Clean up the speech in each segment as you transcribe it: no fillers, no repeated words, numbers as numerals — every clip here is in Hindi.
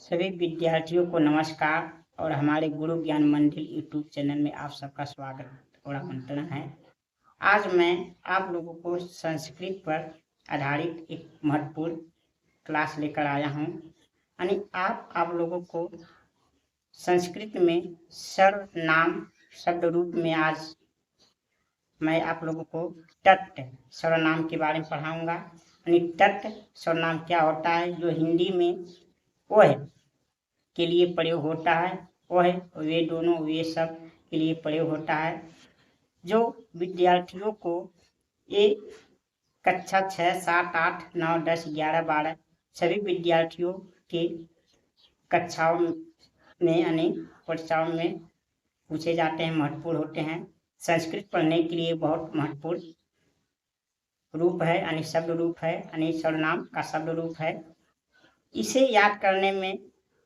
सभी विद्यार्थियों को नमस्कार और हमारे गुरु ज्ञान मंदिर यूट्यूब चैनल में आप सबका स्वागत और आमंत्रण है। आज मैं आप लोगों को संस्कृत पर आधारित एक महत्वपूर्ण क्लास लेकर आया हूँ। यानी आप लोगों को संस्कृत में सर्वनाम शब्द रूप में आज मैं आप लोगों को तत् सर्वनाम के बारे में पढ़ाऊंगा। यानी तत् सर्वनाम क्या होता है, जो हिंदी में वह के लिए प्रयोग होता है, वह वे दोनों वे सब के लिए प्रयोग होता है। जो विद्यार्थियों को ये कक्षा 6, 7, 8, 9, 10, 11, 12 सभी विद्यार्थियों के कक्षाओं में यानी परीक्षाओं में पूछे जाते हैं, महत्वपूर्ण होते हैं। संस्कृत पढ़ने के लिए बहुत महत्वपूर्ण रूप है, यानी शब्द रूप है, यानी सर्वनाम का शब्द रूप है। इसे याद करने में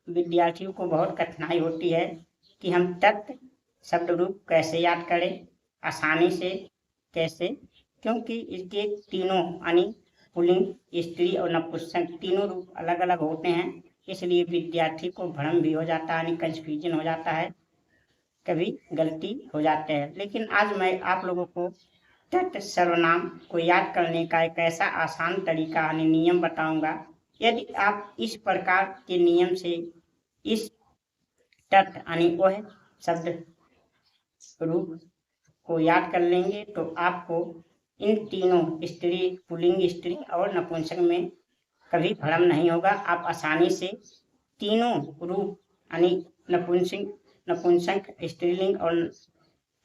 विद्यार्थियों को बहुत कठिनाई होती है कि हम तत् शब्द रूप कैसे याद करें आसानी से, कैसे, क्योंकि इसके तीनों यानी पुल्लिंग, स्त्री और नपुंसक तीनों रूप अलग अलग होते हैं। इसलिए विद्यार्थी को भ्रम भी हो जाता है, यानी कंफ्यूजन हो जाता है, कभी गलती हो जाते हैं। लेकिन आज मैं आप लोगों को तत् सर्वनाम को याद करने का एक ऐसा आसान तरीका यानी नियम बताऊंगा। यदि आप इस प्रकार के नियम से इस तत् यानी वह शब्द रूप को याद कर लेंगे तो आपको इन तीनों स्त्री, पुल्लिंग, स्त्री और नपुंसक में कभी भ्रम नहीं होगा। आप आसानी से तीनों रूप यानी नपुंसक, स्त्रीलिंग और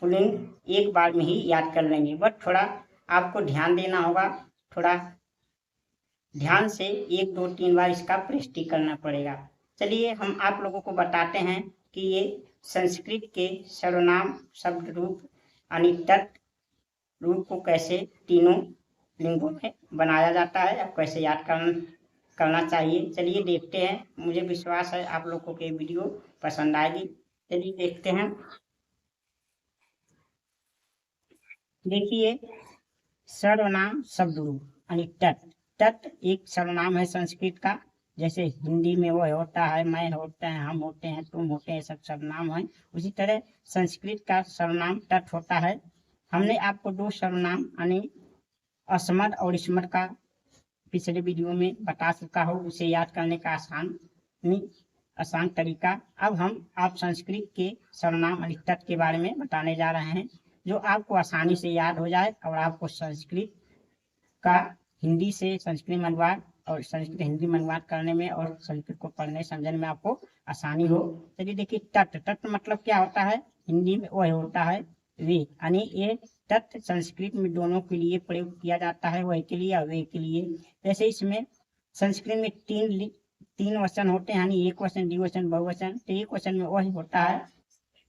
पुल्लिंग एक बार में ही याद कर लेंगे। बट थोड़ा आपको ध्यान देना होगा, थोड़ा ध्यान से 1, 2, 3 बार इसका प्रैक्टिस करना पड़ेगा। चलिए हम आप लोगों को बताते हैं कि ये संस्कृत के सर्वनाम शब्द रूप यानी तत् रूप को कैसे तीनों लिंगों में बनाया जाता है, अब कैसे याद करना चाहिए। चलिए देखते हैं। मुझे विश्वास है आप लोगों को ये वीडियो पसंद आएगी। चलिए देखते हैं। देखिए, सर्वनाम शब्द रूप यानी तत्। तत् एक सर्वनाम है संस्कृत का। जैसे हिंदी में वो होता है, मैं होते हैं, हम होते हैं, तुम होते हैं, सब सर्वनाम है। उसी तरह संस्कृत का सर्वनाम तत् होता है। हमने आपको 2 सर्वनाम यानी अस्मद और स्मद का पिछले वीडियो में बता चुका हूँ, उसे याद करने का आसान तरीका। अब हम आप संस्कृत के सर्वनाम यानी तत् के बारे में बताने जा रहे हैं, जो आपको आसानी से याद हो जाए और आपको संस्कृत का हिंदी से संस्कृत में अनुवाद और संस्कृत हिंदी में अनुवाद करने में और संस्कृत को पढ़ने समझने में आपको आसानी हो। चलिए देखिए, तत् मतलब क्या होता है, हिंदी में वह होता है वे, यानी ये तत् संस्कृत में दोनों के लिए प्रयोग किया जाता है, वह के लिए और वे के लिए। जैसे इसमें संस्कृत में तीन वचन होते हैं, यानी एक वचन, द्विवचन, बहुवचन। तो एक वचन में वह होता है,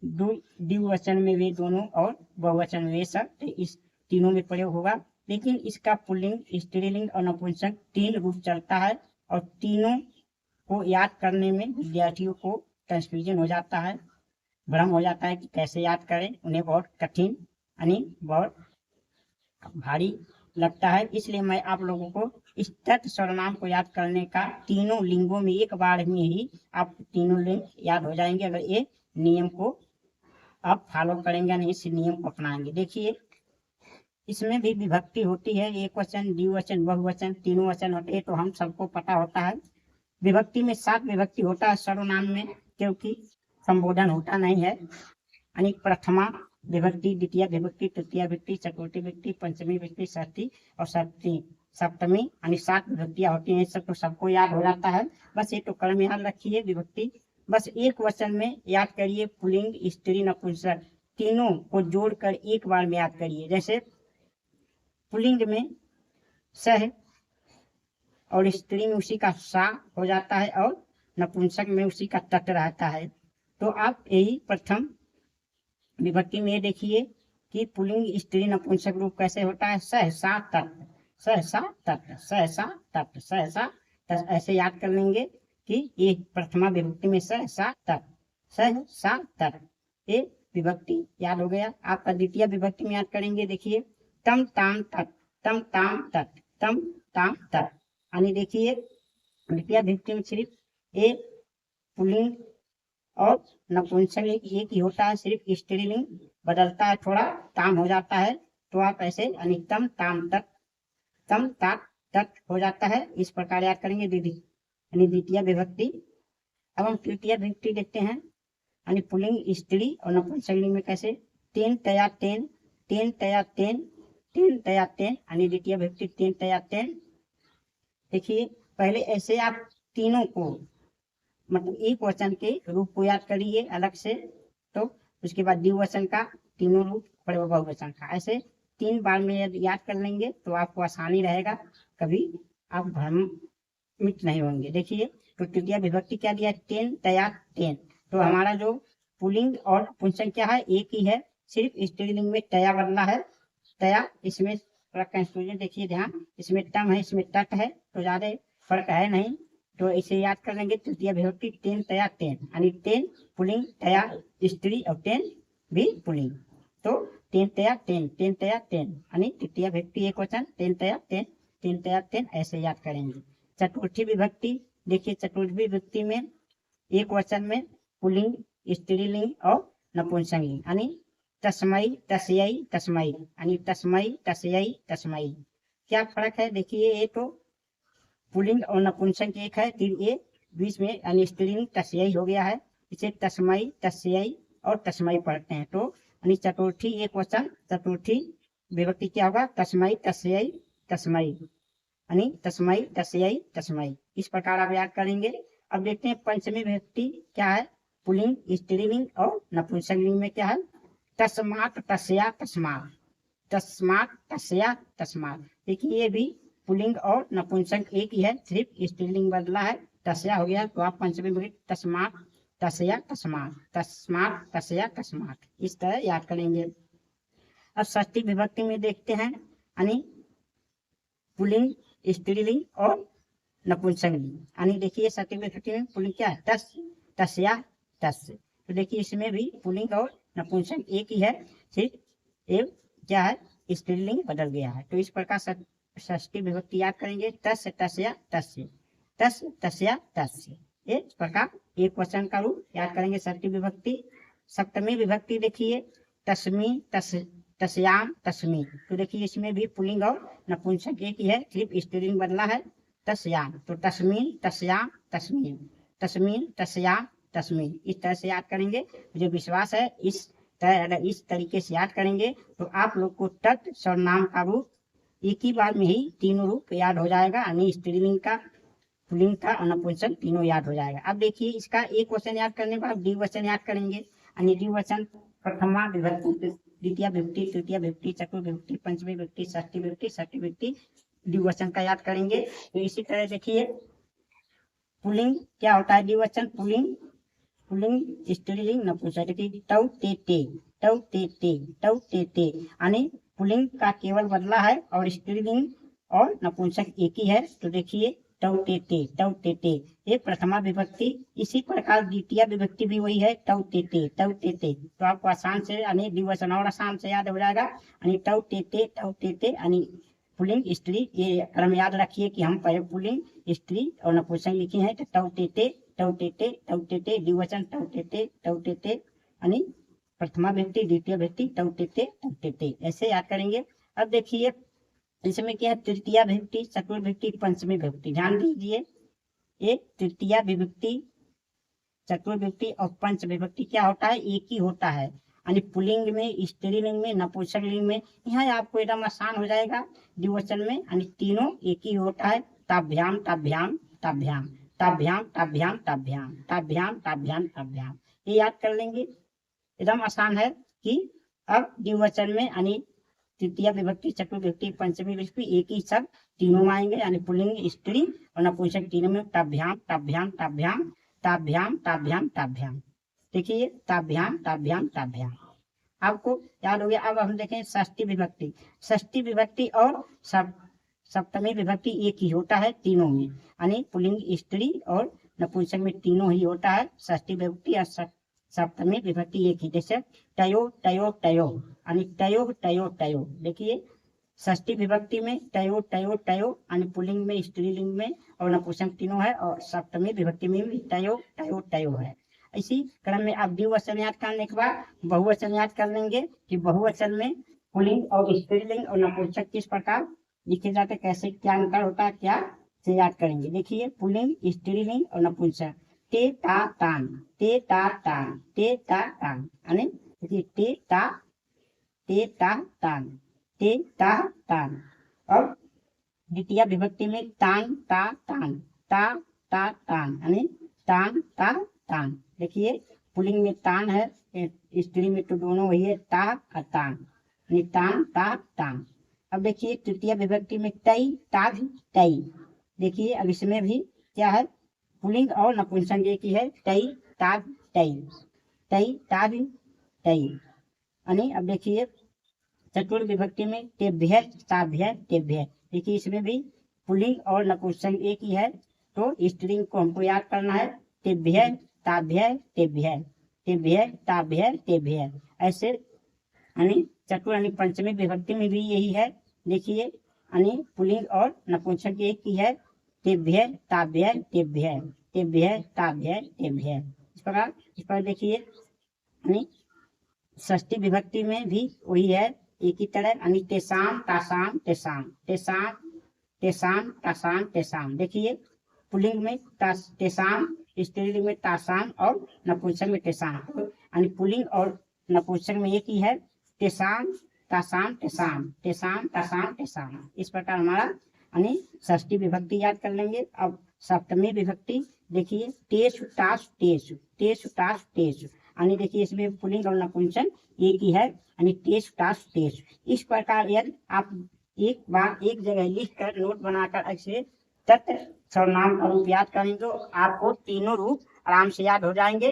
द्विवचन में वे दोनों और बहुवचन में वे सब। तो इस तीनों में प्रयोग होगा। लेकिन इसका पुल्लिंग, स्त्रीलिंग और नपुंसक 3 रूप चलता है और तीनों को याद करने में विद्यार्थियों को कंफ्यूजन हो जाता है, भ्रम हो जाता है कि कैसे याद करें। उन्हें बहुत कठिन यानी बहुत भारी लगता है। इसलिए मैं आप लोगों को इस तत् सर्वनाम को याद करने का तीनों लिंगों में एक बार में ही आप तीनों लिंग याद हो जाएंगे, अगर ये नियम को आप फॉलो करेंगे, नहीं इस नियम को अपनाएंगे। देखिए, इसमें भी विभक्ति होती है, एक वचन, द्विवचन, बहुवचन, तीनों वचन होते हैं, तो हम सबको पता होता है। विभक्ति में 7 विभक्ति होता है सर्वनाम में, क्योंकि संबोधन होता नहीं है। यानी प्रथमा विभक्ति, द्वितीय विभक्ति, तृतीय विभक्ति, चतुर्थी विभक्ति, पंचमी विभक्ति, षष्ठी और सप्तमी यानी 7 विभक्तियां होती हैं। सब तो सबको याद हो जाता है, बस ये तो क्रम याद रखिए। विभक्ति बस एक वचन में याद करिए, पुल्लिंग, स्त्री, नपुंसक तीनों को जोड़कर एक बार में याद करिए। जैसे पुल्लिंग में सह और स्त्री में उसी का सा हो जाता है और नपुंसक में उसी का तत् रहता है। तो आप यही प्रथम विभक्ति में देखिए कि पुल्लिंग, स्त्री, नपुंसक रूप कैसे होता है, सहसा तत्, सहसा तत्, सहसा तत्, सहसा तत्। ऐसे याद कर लेंगे कि ये प्रथमा विभक्ति में सहसा तत्, सहसा तत्, ये विभक्ति याद हो गया। आपका द्वितीय विभक्ति में याद करेंगे, देखिए तम ताम तत्, तम ताम तत्, तम ताम तत्। यानी देखिए द्वितीय विभक्ति में सिर्फ एक पुल्लिंग और नपुंसकलिंग एक ही होता है, सिर्फ स्त्रीलिंग बदलता है, थोड़ा ताम हो जाता है। तो आप ऐसे अनितम ताम तक तम तात तट हो जाता है, इस प्रकार याद करेंगे दीदी यानी द्वितीय विभक्ति। अब हम तृतीय विभक्ति देखते हैं यानी पुल्लिंग स्त्री और नपुंसकलिंग में कैसे तेन तया तेन, तेन तया तेन, तेन तया तेन यानी द्वितीय विभक्ति तेन तया तेन। देखिए पहले ऐसे आप तीनों को मतलब एक वचन के रूप को याद करिए अलग से, तो उसके बाद द्विवचन का तीनों रूप और बहुवचन का, ऐसे 3 बार में यदि याद कर लेंगे तो आपको आसानी रहेगा, कभी आप भ्रमित नहीं होंगे। देखिए तो तृतीय विभक्ति क्या दिया, तेन तया तेन। तो हमारा जो पुल्लिंग और नपुंसक क्या है, एक ही है, सिर्फ स्त्रीलिंग में तया बदला है। तया इसमें थोड़ा कंफ्यूजन देखिए ध्यान, इसमें तम है इसमें तट है, तो ज्यादा फर्क है नहीं, तो इसे याद कर लेंगे। तृतीय विभक्ति तेन तया तेन यानी तेन पुल्लिंग, तया स्त्री और तेन भी पुल्लिंग। तो तेन तया तेन, तेन तया तेन यानी तृतीय विभक्ति एक वचन, तेन तया तेन, तेन तया तेन, ऐसे याद करेंगे। चतुर्थी विभक्ति देखिए, चतुर्थी विभक्ति में एक वचन में पुल्लिंग, स्त्रीलिंग और नपुंसकलिंग यानी तस्मई तस्यई तस्मई यानी तस्मई तस्यई तस्मई। क्या फर्क है देखिए, ये तो पुल्लिंग और नपुंसक एक है, फिर ये बीच में यानी स्त्रीलिंग तस्यई हो गया है, इसे तस्मई तस्यई और तस्मई पढ़ते हैं। तो यानी चतुर्थी एक वचन, चतुर्थी विभक्ति क्या होगा, तस्मई तस्यई तस्मई यानी तस्मई तस्यई तस्मई, इस प्रकार आप याद करेंगे। अब देखते हैं पंचमी विभक्ति क्या है, पुल्लिंग, स्त्रीलिंग और नपुंसकलिंग में क्या है, तस्मात् तस्या तस्मात्, तस्मात् तस्या तस्मात्। देखिए ये भी पुल्लिंग और नपुंसक एक ही है, सिर्फ स्त्रीलिंग बदला है, तस्या हो गया, तो आप पंचमी विभक्ति तस्मात् तस्या तस्मात्, तस्मात् तस्या तस्मात्, इस तरह याद करेंगे। अब षष्ठी विभक्ति में देखते हैं यानी पुल्लिंग, स्त्रीलिंग और नपुंसकलिंग यानी देखिए षष्ठी विभक्ति में पुल्लिंग क्या है, तस् तस्या तस्। तो देखिए इसमें भी पुल्लिंग और नपुंसक एक ही है, सिर्फ एक क्या है, स्त्रीलिंग बदल गया है। तो इस प्रकार षष्ठी विभक्ति याद करेंगे, तस् तस्या तस्य, तस् तस्या तस्य, इस प्रकार एक वचन का रूप याद करेंगे षष्ठी विभक्ति। सप्तमी विभक्ति देखिए, तस्मी तस् तस्याम तस्मी। तो देखिए इसमें भी पुल्लिंग और नपुंसक एक ही है, सिर्फ स्त्रीलिंग बदला है, तस्याम। तो तस्मीन तस्याम तस्मीन, तस्मीन तस्याम तस्मीन, इस तरह से याद करेंगे। मुझे विश्वास है इस तरीके से याद करेंगे तो आप लोग को तत् सर्वनाम का रूप एक ही बार में ही तीनों रूप याद हो जाएगा, यानी स्त्रीलिंग का, पुल्लिंग का और नपुंसक तीनों याद हो जाएगा। अब देखिए इसका एक वचन याद करने के बाद द्विवचन याद करेंगे, यानी द्विवचन प्रथमा विभक्ति, द्वितीय विभक्ति, तृतीय विभक्ति, चतुर्थ विभक्ति, पंचमी विभक्ति, षष्ठी विभक्ति, षष्ठी विभक्ति, द्विवचन का याद करेंगे। तो इसी तरह देखिए पुल्लिंग क्या होता है, द्विवचन पुल्लिंग, पुल्लिंग स्त्रीलिंग नपुंसक। टौ ते ते, टौ ते ते, टौ ते ते यानी पुल्लिंग का केवल बदला है और स्त्रीलिंग और नपुंसक एक ही है। तो देखिए टौ ते ते, टौ ते ते, ये प्रथमा विभक्ति। इसी प्रकार द्वितीय विभक्ति भी वही है, टौ ते ते, टौ ते ते। तो आपको आसान से यानी द्विवचन और आसान से याद हो जाएगा, यानी टौ ते ते, टौ ते ते यानी पुल्लिंग स्त्री। ये क्रम याद रखिए कि हम पहले पुल्लिंग स्त्री और नपुंसक लिखे हैं, तो टौ ते ते, टौ ते ते, टौ ते ते, द्विवचन टौ ते ते, टौ ते ते यानी प्रथमा विभक्ति, द्वितीय विभक्ति, टौ ते ते, टौ ते ते, ऐसे याद करेंगे। अब देखिए इसमें क्या है, तृतीय विभक्ति, चतुर्थ विभक्ति, पंचमी विभक्ति। ध्यान दीजिए ये तृतीय विभक्ति, चतुर्थ विभक्ति और पंच विभक्ति क्या होता है, एक ही होता है, यानी पुल्लिंग में, स्त्रीलिंग में, नपुंसकलिंग में। यहाँ आपको एकदम आसान हो जाएगा, द्विवचन में यानी तीनों एक ही होता है, ताभ्याम ताभ्याम ताभ्याम, ताभ्याम ताभ्याम ताभ्याम, ताभ्याम ताभ्याम ताभ्याम, ये याद कर लेंगे, एकदम आसान है। कि अब द्विवचन में यानी तृतीय विभक्ति, चतुर्थ विभक्ति, पंचमी विभक्ति एक ही सब तीनों आएंगे, यानी पुल्लिंग, स्त्री और नपुंसक तीनों में ताभ्याम ताभ्याम ताभ्याम, ताभ्याम ताभ्याम ताभ्याम। देखिए ताभ्याम ताभ्याम ताभ्याम आपको याद हो गया। अब हम देखें षष्ठी विभक्ति, षष्ठी विभक्ति और सप्तमी विभक्ति एक ही होता है तीनों में, यानी पुल्लिंग, स्त्री और नपुंसक में तीनों ही होता है षष्ठी विभक्ति और सप्तमी विभक्ति एक ही। जैसे टयो टयो टयो यानी टयो टयो टयो। देखिए षष्ठी विभक्ति में टयो टयो टयो, अन्य पुल्लिंग में स्त्रीलिंग में और नपुंसक तीनों है, और सप्तमी विभक्ति में भी टयो टयो टयो है। इसी क्रम में आप द्विवचन याद करने के बाद बहुवचन याद कर लेंगे कि बहुवचन में पुल्लिंग और स्त्रीलिंग और नपुंसक किस प्रकार लिखे जाते, कैसे क्या अंतर होता है, क्या से याद करेंगे। देखिए पुल्लिंग, स्त्रीलिंग और नपुंसक। ते ता तान, ते ता तान, ते ता तान, यानी देखिए ते ता तान, ते ता तान। और द्वितीय विभक्ति में तान ता तान, ता ता तान, यानी तान ता तान। देखिए पुल्लिंग में तान है, स्त्री में तो दोनों वही है, ता और तान, यानी तान ता तान। अब देखिए तृतीय विभक्ति में तई ताभ तई। देखिए अब इसमें भी क्या है, पुल्लिंग और नपुंसक एक ही है, तई ताभ तई, तई ताभ तई। यानी अब देखिए चतुर्थ विभक्ति में तेभ्य ताभ्य तेभ्य। देखिए इसमें भी पुल्लिंग और नपुंसक एक ही है, तो स्त्रीलिंग को हमको याद करना है, तेभ्य ताभ्य तेभ्य, तेभ्य ताभ्य तेभ्य। ऐसे यानी चतुर्थ यानी पंचमी विभक्ति में भी यही है। देखिए यानी पुल्लिंग और नपुंसक एक ही है, तेभ्य ताभ्य तेभ्य, तेभ्य ताभ्य तेभ्य। इस पर देखिए यानी षष्ठी विभक्ति में भी वही है, एक ही तरह, यानी तेसाम तासाम तेसाम, तेसाम तेसाम तासाम तेसाम। देखिए पुल्लिंग में तेसाम, स्त्रीलिंग में तासाम और नपुंसक में तेसाम, यानी पुल्लिंग और नपुंसक में एक ही है, तेसाम तासाम तेसाम, तेसाम तासाम तेसाम। इस प्रकार हमारा यानी षष्ठी विभक्ति याद कर लेंगे। अब सप्तमी विभक्ति देखिए तेषु तासु तेषु, तेषु तासु तेषु, यानी देखिए इसमें पुल्लिंग और नपुंसक एक ही है, यानी तेषु तासु तेषु। इस प्रकार यदि आप एक बार एक जगह लिख कर नोट बनाकर ऐसे तत् सर्वनाम का रूप याद करेंगे तो आपको तीनों रूप आराम से याद हो जाएंगे।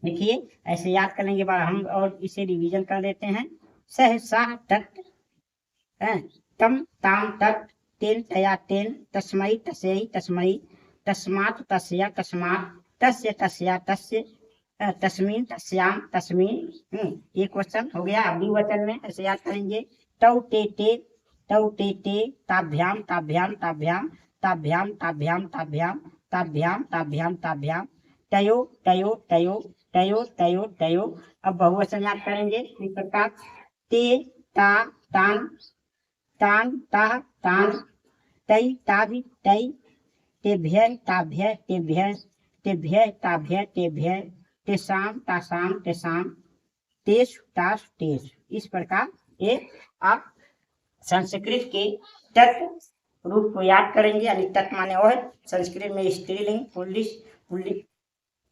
देखिए ऐसे याद कर लेंगे बाद हम और इसे रिवीजन कर लेते हैं। सह साह तत्, तम ताम तत्, तेन तया तेन, तस्मै तस्यै तस्मै, तस्मात् तस्या तस्मात्, तस्य तस्या तस्य, तस्मीन तस्याम तस्मीन। एक क्वेश्चन हो गया। अगली वचन में ऐसे याद करेंगे, तौ ते ते, तौ ते ते, ताभ्याम ताभ्याम ताभ्याम, ताभ्याम ताभ्याम ताभ्याम, ताभ्याम ताभ्याम ताभ्याम, तयो तयो तयो, तयो तयो तयो। अब बहुवचन याद करेंगे इस प्रकार, ते ता तान, तान ता तान, तई ताभि तई, तेभ्य ताभ्य तेभ्य, तेभ्य ताभ्य तेभ्य, तेसाम तासाम तेसाम, तेषु तासु तेषु। इस प्रकार ये आप संस्कृत के तत् रूप को याद करेंगे, यानी तत् माने वो है संस्कृत में स्त्रीलिंग,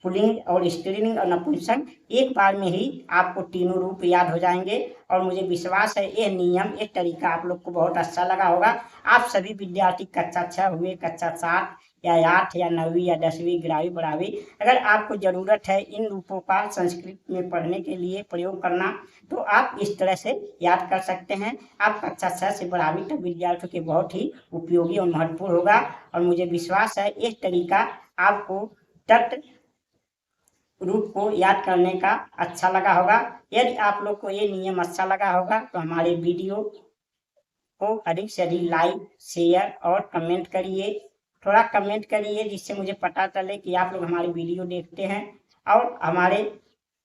पुल्लिंग और स्त्रीलिंग और नपुंसक एक बार में ही आपको तीनों रूप याद हो जाएंगे। और मुझे विश्वास है ये नियम, ये तरीका आप लोग को बहुत अच्छा लगा होगा। आप सभी विद्यार्थी कक्षा 6 हुए, कक्षा 7 या 8 या 9वीं या 10वीं 11वीं 12वीं, अगर आपको ज़रूरत है इन रूपों का संस्कृत में पढ़ने के लिए प्रयोग करना, तो आप इस तरह से याद कर सकते हैं। आप कक्षा 6 से 12वीं तक विद्यार्थियों के बहुत ही उपयोगी और महत्वपूर्ण होगा। और मुझे विश्वास है ये तरीका आपको तत् रूप को याद करने का अच्छा लगा होगा। यदि आप लोग को ये नियम अच्छा लगा होगा तो हमारे वीडियो को अधिक से अधिक लाइक, शेयर और कमेंट करिए। थोड़ा कमेंट करिए जिससे मुझे पता चले कि आप लोग हमारी वीडियो देखते हैं। और हमारे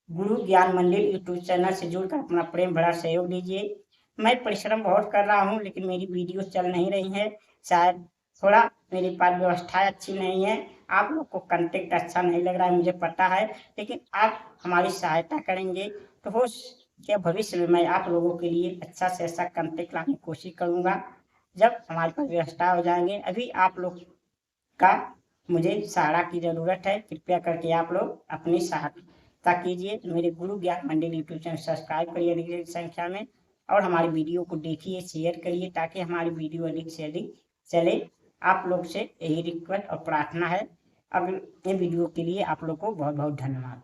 गुरु ज्ञान मंदिर यूट्यूब चैनल से जुड़कर अपना प्रेम भरा सहयोग दीजिए। मैं परिश्रम बहुत कर रहा हूँ लेकिन मेरी वीडियो चल नहीं रही है, शायद थोड़ा मेरे पास व्यवस्था अच्छी नहीं है, आप लोग को कंटेंट अच्छा नहीं लग रहा है मुझे पता है, लेकिन आप हमारी सहायता करेंगे तो हो क्या भविष्य में मैं आप लोगों के लिए अच्छा से अच्छा कंटेंट लाने की कोशिश करूँगा जब हमारे पास व्यवस्था हो जाएंगे। अभी आप लोग का मुझे सहारा की ज़रूरत है, कृपया करके आप लोग अपनी सहायता कीजिए। मेरे गुरु ज्ञान मंदिर यूट्यूब चैनल सब्सक्राइब करिए अधिक संख्या में, और हमारी वीडियो को देखिए, शेयर करिए ताकि हमारी वीडियो अधिक से अधिक चले। आप लोग से यही रिक्वेस्ट और प्रार्थना है। अब ये वीडियो के लिए आप लोग को बहुत बहुत धन्यवाद।